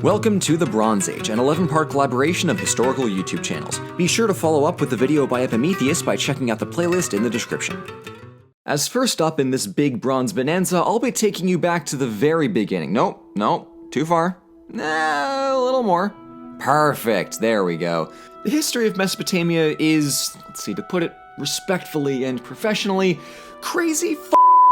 Welcome to the Bronze Age, an 11-part collaboration of historical YouTube channels. Be sure to follow up with the video by Epimetheus by checking out the playlist in the description. As first up in this big bronze bonanza, I'll be taking you back to the very beginning. Nope, too far. Nah, a little more. Perfect, there we go. The history of Mesopotamia is, to put it respectfully and professionally, crazy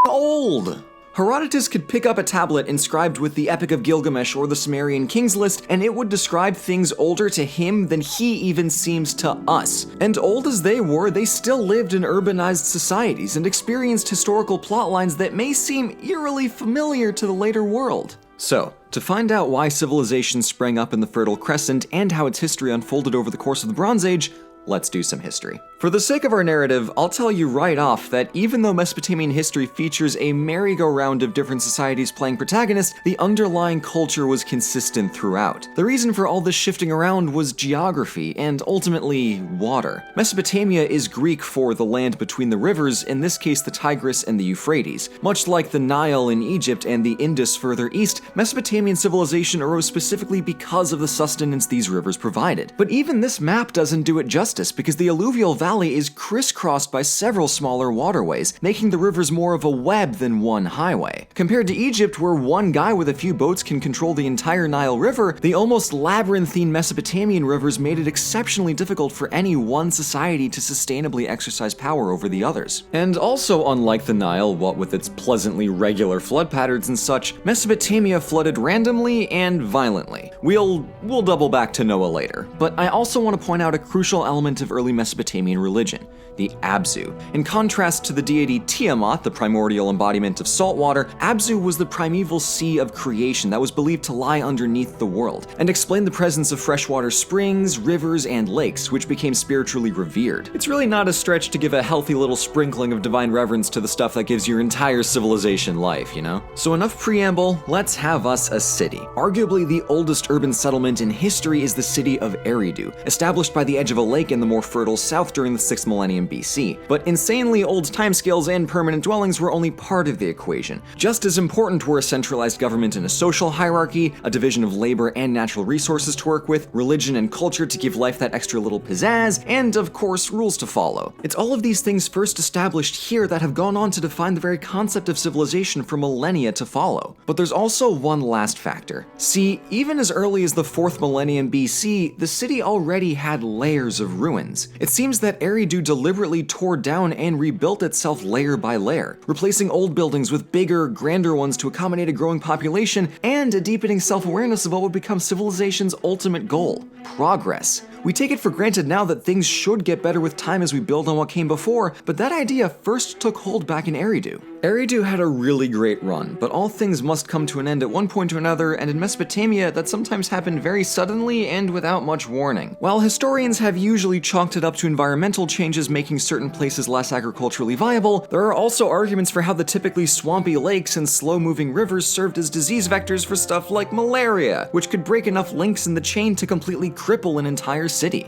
old. Herodotus could pick up a tablet inscribed with the Epic of Gilgamesh or the Sumerian Kings List, and it would describe things older to him than he even seems to us. And old as they were, they still lived in urbanized societies and experienced historical plotlines that may seem eerily familiar to the later world. So, to find out why civilization sprang up in the Fertile Crescent and how its history unfolded over the course of the Bronze Age, let's do some history. For the sake of our narrative, I'll tell you right off that even though Mesopotamian history features a merry-go-round of different societies playing protagonists, the underlying culture was consistent throughout. The reason for all this shifting around was geography, and ultimately, water. Mesopotamia is Greek for the land between the rivers, in this case the Tigris and the Euphrates. Much like the Nile in Egypt and the Indus further east, Mesopotamian civilization arose specifically because of the sustenance these rivers provided. But even this map doesn't do it justice, because the alluvial valley is crisscrossed by several smaller waterways, making the rivers more of a web than one highway. Compared to Egypt, where one guy with a few boats can control the entire Nile River, the almost labyrinthine Mesopotamian rivers made it exceptionally difficult for any one society to sustainably exercise power over the others. And also, unlike the Nile, what with its pleasantly regular flood patterns and such, Mesopotamia flooded randomly and violently. We'll double back to Noah later, but I also want to point out a crucial element of early Mesopotamian religion, the Abzu. In contrast to the deity Tiamat, the primordial embodiment of salt water, Abzu was the primeval sea of creation that was believed to lie underneath the world, and explained the presence of freshwater springs, rivers, and lakes, which became spiritually revered. It's really not a stretch to give a healthy little sprinkling of divine reverence to the stuff that gives your entire civilization life, you know? So enough preamble, let's have us a city. Arguably the oldest urban settlement in history is the city of Eridu, established by the edge of a lake in the more fertile south during the 6th millennium BC. But insanely old timescales and permanent dwellings were only part of the equation. Just as important were a centralized government and a social hierarchy, a division of labor and natural resources to work with, religion and culture to give life that extra little pizzazz, and of course, rules to follow. It's all of these things first established here that have gone on to define the very concept of civilization for millennia to follow. But there's also one last factor. See, even as early as the 4th millennium BC, the city already had layers of ruins. It seems that Eridu deliberately tore down and rebuilt itself layer by layer, replacing old buildings with bigger, grander ones to accommodate a growing population and a deepening self-awareness of what would become civilization's ultimate goal: progress. We take it for granted now that things should get better with time as we build on what came before, but that idea first took hold back in Eridu. Eridu had a really great run, but all things must come to an end at one point or another, and in Mesopotamia, that sometimes happened very suddenly and without much warning. While historians have usually chalked it up to environmental changes making certain places less agriculturally viable, there are also arguments for how the typically swampy lakes and slow-moving rivers served as disease vectors for stuff like malaria, which could break enough links in the chain to completely cripple an entire city.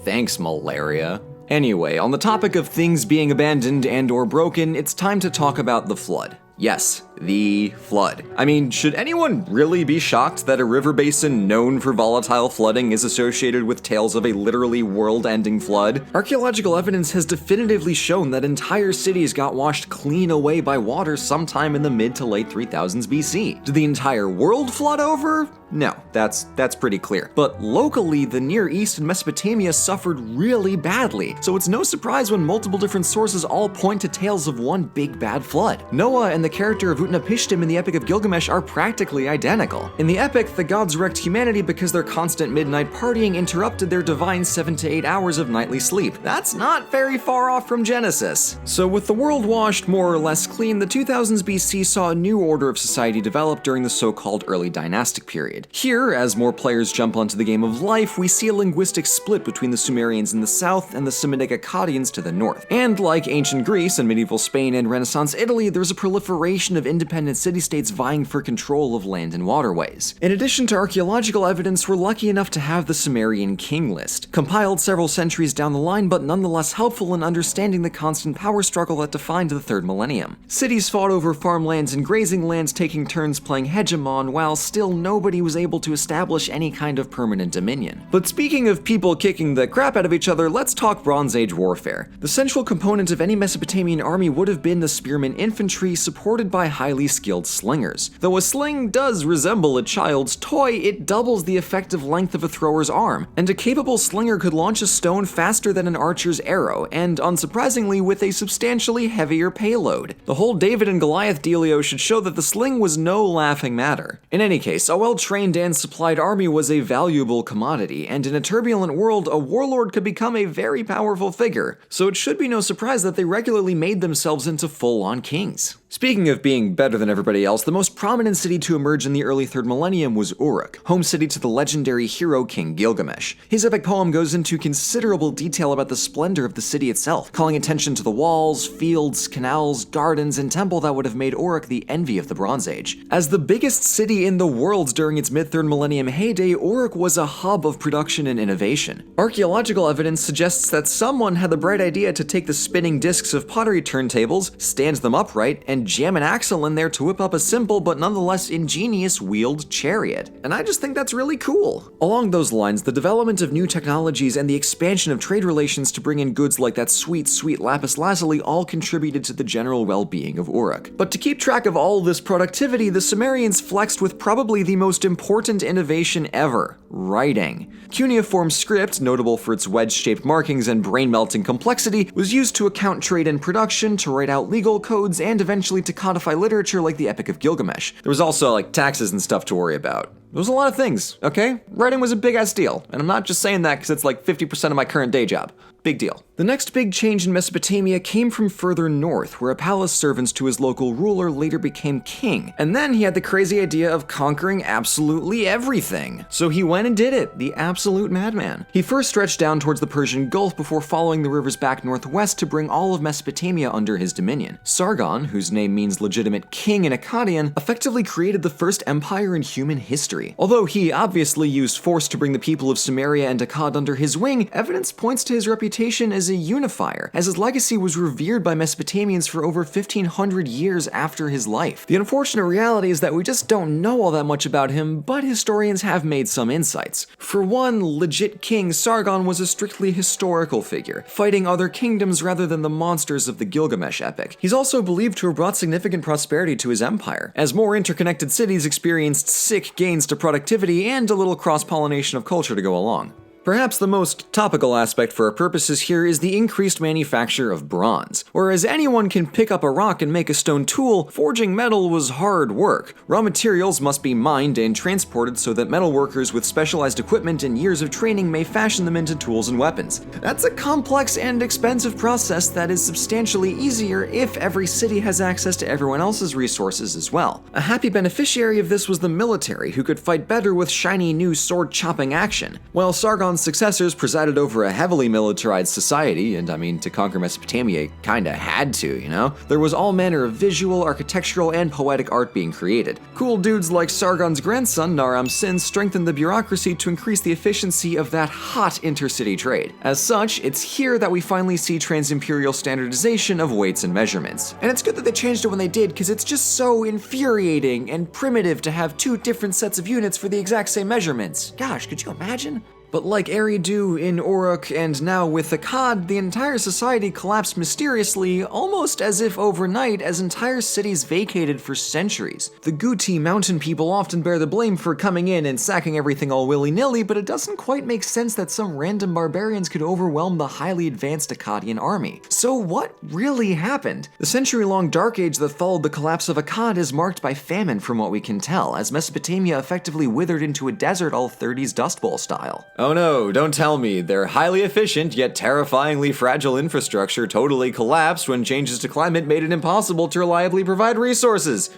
Thanks, malaria. Anyway, on the topic of things being abandoned and/or broken, it's time to talk about the flood. Yes, the flood. I mean, should anyone really be shocked that a river basin known for volatile flooding is associated with tales of a literally world-ending flood? Archaeological evidence has definitively shown that entire cities got washed clean away by water sometime in the mid to late 3000s BC. Did the entire world flood over? No, that's pretty clear. But locally, the Near East and Mesopotamia suffered really badly, so it's no surprise when multiple different sources all point to tales of one big bad flood. Noah and the character of Utnapishtim in the Epic of Gilgamesh are practically identical. In the epic, the gods wrecked humanity because their constant midnight partying interrupted their divine 7 to 8 hours of nightly sleep. That's not very far off from Genesis. So with the world washed more or less clean, the 2000s BC saw a new order of society develop during the so-called early dynastic period. Here, as more players jump onto the game of life, we see a linguistic split between the Sumerians in the south and the Semitic Akkadians to the north. And like ancient Greece and medieval Spain and Renaissance Italy, there's a proliferation of independent city-states vying for control of land and waterways. In addition to archaeological evidence, we're lucky enough to have the Sumerian king list, compiled several centuries down the line but nonetheless helpful in understanding the constant power struggle that defined the third millennium. Cities fought over farmlands and grazing lands, taking turns playing hegemon, while still nobody was able to establish any kind of permanent dominion. But speaking of people kicking the crap out of each other, let's talk Bronze Age warfare. The central component of any Mesopotamian army would have been the spearman infantry, supported by highly skilled slingers. Though a sling does resemble a child's toy, it doubles the effective length of a thrower's arm, and a capable slinger could launch a stone faster than an archer's arrow, and unsurprisingly with a substantially heavier payload. The whole David and Goliath dealio should show that the sling was no laughing matter. In any case, a well-trained and supplied army was a valuable commodity, and in a turbulent world, a warlord could become a very powerful figure, so it should be no surprise that they regularly made themselves into full-on kings. Speaking of being better than everybody else, the most prominent city to emerge in the early 3rd millennium was Uruk, home city to the legendary hero King Gilgamesh. His epic poem goes into considerable detail about the splendor of the city itself, calling attention to the walls, fields, canals, gardens, and temple that would have made Uruk the envy of the Bronze Age. As the biggest city in the world during its mid-3rd millennium heyday, Uruk was a hub of production and innovation. Archaeological evidence suggests that someone had the bright idea to take the spinning discs of pottery turntables, stand them upright, and jam an axle in there to whip up a simple but nonetheless ingenious wheeled chariot. And I just think that's really cool. Along those lines, the development of new technologies and the expansion of trade relations to bring in goods like that sweet, sweet lapis lazuli all contributed to the general well-being of Uruk. But to keep track of all this productivity, the Sumerians flexed with probably the most important innovation ever: writing. Cuneiform script, notable for its wedge-shaped markings and brain-melting complexity, was used to account trade and production, to write out legal codes, and eventually to codify literature like the Epic of Gilgamesh. There was also taxes and stuff to worry about. There was a lot of things, okay? Writing was a big-ass deal, and I'm not just saying that because it's 50% of my current day job. Big deal. The next big change in Mesopotamia came from further north, where a palace servant to his local ruler later became king. And then he had the crazy idea of conquering absolutely everything. So he went and did it, the absolute madman. He first stretched down towards the Persian Gulf before following the rivers back northwest to bring all of Mesopotamia under his dominion. Sargon, whose name means legitimate king in Akkadian, effectively created the first empire in human history. Although he obviously used force to bring the people of Sumeria and Akkad under his wing, evidence points to his reputation as a unifier, as his legacy was revered by Mesopotamians for over 1,500 years after his life. The unfortunate reality is that we just don't know all that much about him, but historians have made some insights. For one, legit king Sargon was a strictly historical figure, fighting other kingdoms rather than the monsters of the Gilgamesh epic. He's also believed to have brought significant prosperity to his empire, as more interconnected cities experienced sick gains to productivity and a little cross-pollination of culture to go along. Perhaps the most topical aspect for our purposes here is the increased manufacture of bronze. Whereas anyone can pick up a rock and make a stone tool, forging metal was hard work. Raw materials must be mined and transported so that metal workers with specialized equipment and years of training may fashion them into tools and weapons. That's a complex and expensive process that is substantially easier if every city has access to everyone else's resources as well. A happy beneficiary of this was the military, who could fight better with shiny new sword-chopping action. While Sargon's successors presided over a heavily militarized society, and to conquer Mesopotamia, kinda had to, there was all manner of visual, architectural, and poetic art being created. Cool dudes like Sargon's grandson, Naram-Sin, strengthened the bureaucracy to increase the efficiency of that hot intercity trade. As such, it's here that we finally see trans-imperial standardization of weights and measurements. And it's good that they changed it when they did, because it's just so infuriating and primitive to have two different sets of units for the exact same measurements. Gosh, could you imagine? But like Eridu in Uruk and now with Akkad, the entire society collapsed mysteriously, almost as if overnight, as entire cities vacated for centuries. The Guti mountain people often bear the blame for coming in and sacking everything all willy-nilly, but it doesn't quite make sense that some random barbarians could overwhelm the highly advanced Akkadian army. So what really happened? The century-long Dark Age that followed the collapse of Akkad is marked by famine from what we can tell, as Mesopotamia effectively withered into a desert all 30s Dust Bowl style. Oh no, don't tell me. Their highly efficient yet terrifyingly fragile infrastructure totally collapsed when changes to climate made it impossible to reliably provide resources.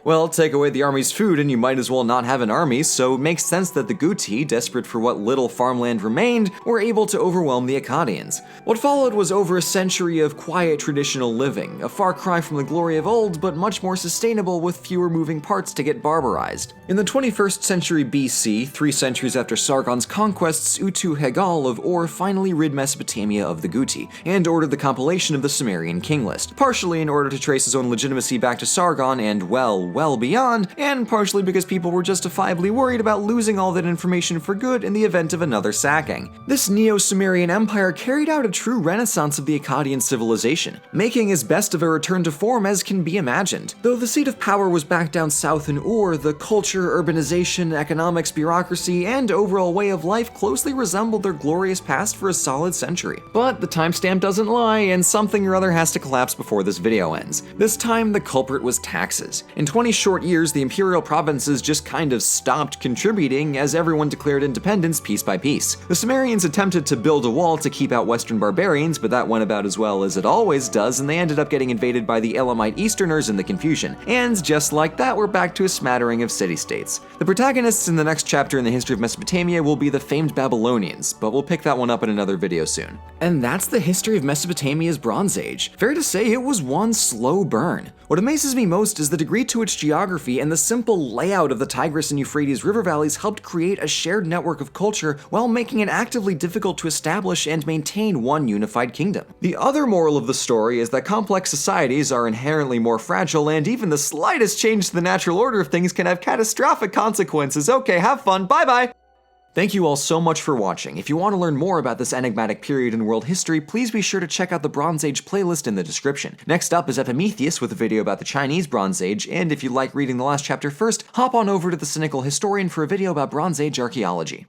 Well, take away the army's food and you might as well not have an army, so it makes sense that the Guti, desperate for what little farmland remained, were able to overwhelm the Akkadians. What followed was over a century of quiet traditional living, a far cry from the glory of old, but much more sustainable with fewer moving parts to get barbarized. In the 21st century BC, 3 centuries after Sargon's conquests, Utu-Hegal of Ur finally rid Mesopotamia of the Guti, and ordered the compilation of the Sumerian king list, partially in order to trace his own legitimacy back to Sargon and, well beyond, and partially because people were justifiably worried about losing all that information for good in the event of another sacking. This Neo-Sumerian empire carried out a true renaissance of the Akkadian civilization, making as best of a return to form as can be imagined. Though the seat of power was back down south in Ur, the culture, urbanization, economics, bureaucracy, and overall way of life closely resembled their glorious past for a solid century. But the timestamp doesn't lie, and something or other has to collapse before this video ends. This time, the culprit was taxes. In 20 short years, the imperial provinces just kind of stopped contributing as everyone declared independence piece by piece. The Sumerians attempted to build a wall to keep out Western barbarians, but that went about as well as it always does, and they ended up getting invaded by the Elamite Easterners in the confusion. And just like that, we're back to a smattering of city-states. The protagonists in the next chapter in the history of Mesopotamia will be the famed Babylonians, but we'll pick that one up in another video soon. And that's the history of Mesopotamia's Bronze Age. Fair to say it was one slow burn. What amazes me most is the degree to which geography and the simple layout of the Tigris and Euphrates river valleys helped create a shared network of culture while making it actively difficult to establish and maintain one unified kingdom. The other moral of the story is that complex societies are inherently more fragile, and even the slightest change to the natural order of things can have catastrophic consequences. Okay, have fun, bye-bye! Thank you all so much for watching. If you want to learn more about this enigmatic period in world history, please be sure to check out the Bronze Age playlist in the description. Next up is Epimetheus with a video about the Chinese Bronze Age, and if you like reading the last chapter first, hop on over to The Cynical Historian for a video about Bronze Age archaeology.